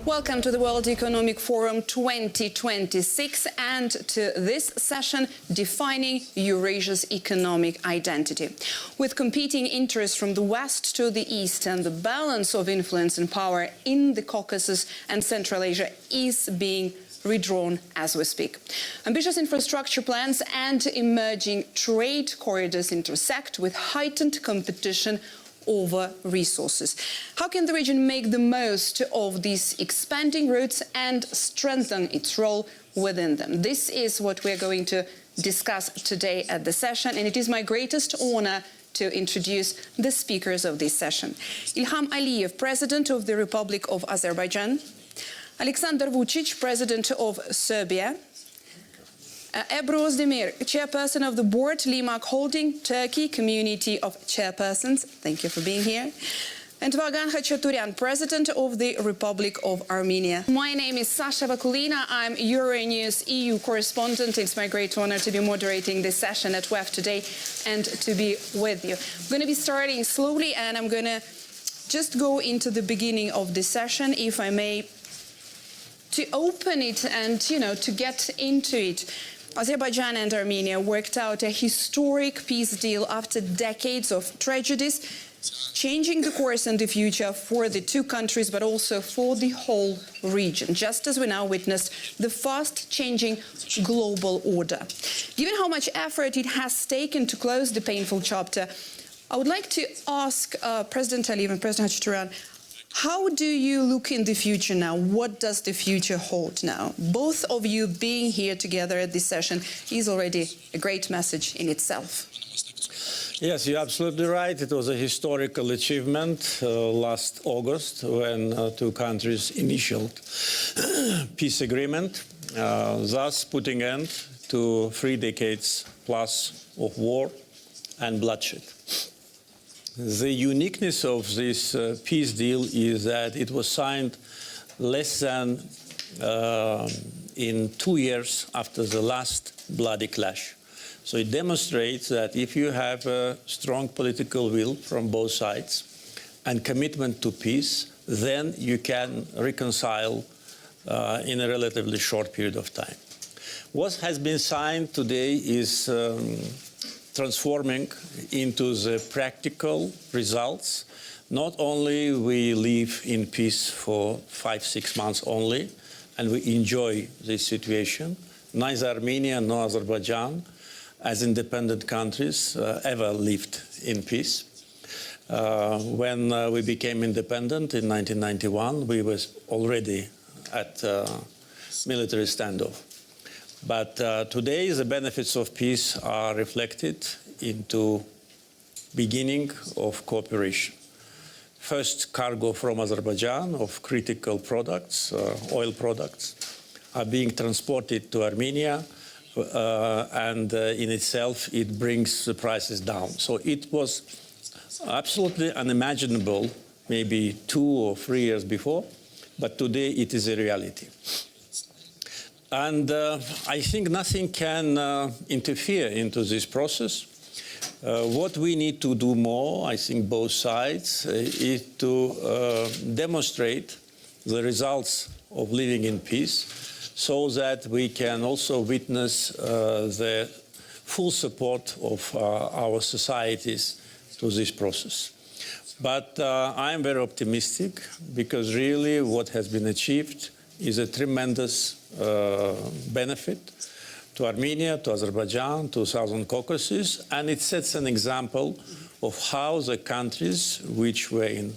Welcome to the World Economic Forum 2026 and to this session, Defining Eurasia's Economic Identity. With competing interests from the West to the East and the balance of influence and power in the Caucasus and Central Asia is being redrawn as we speak. Ambitious infrastructure plans and emerging trade corridors intersect with heightened competition over resources. How can the region make the most of these expanding routes and strengthen its role within them? This is what we're going to discuss today at the session, and it is my greatest honor to introduce the speakers of this session. Ilham Aliyev, President of the Republic of Azerbaijan; Alexander Vucic, President of Serbia; Ebru Özdemir, Chairperson of the Board, Limak Holding, Turkey, Community of Chairpersons. Thank you for being here. And Vagan Khachaturian, President of the Republic of Armenia. My name is Sasha Vakulina. I'm Euronews EU correspondent. It's my great honor to be moderating this session at WEF today and to be with you. I'm going to be starting slowly, and I'm going to just go into the beginning of this session, if I may, to open it and, to get into it. Azerbaijan and Armenia worked out a historic peace deal after decades of tragedies, changing the course and the future for the two countries, but also for the whole region, just as we now witnessed the fast-changing global order. Given how much effort it has taken to close the painful chapter, I would like to ask President Aliyev and President Khachaturian, how do you look in the future now? What does the future hold now? Both of you being here together at this session is already a great message in itself. Yes, you're absolutely right. It was a historical achievement last August when two countries initialed peace agreement, thus putting end to 3 decades plus of war and bloodshed. The uniqueness of this peace deal is that it was signed less than in 2 years after the last bloody clash. So it demonstrates that if you have a strong political will from both sides and commitment to peace, then you can reconcile in a relatively short period of time. What has been signed today is transforming into the practical results. Not only we live in peace for 5-6 months only, and we enjoy this situation. Neither Armenia nor Azerbaijan, as independent countries, ever lived in peace. When we became independent in 1991, we were already at military standoff. But today, the benefits of peace are reflected into beginning of cooperation. First, cargo from Azerbaijan of critical products, oil products, are being transported to Armenia, and in itself, it brings the prices down. So it was absolutely unimaginable maybe 2 or 3 years before, but today it is a reality. And I think nothing can interfere into this process. What we need to do more, I think both sides, is to demonstrate the results of living in peace so that we can also witness the full support of our societies to this process. But I am very optimistic because really what has been achieved is a tremendous benefit to Armenia, to Azerbaijan, to Southern Caucasus, and it sets an example of how the countries which were in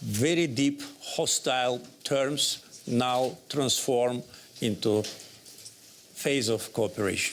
very deep hostile terms now transform into phase of cooperation.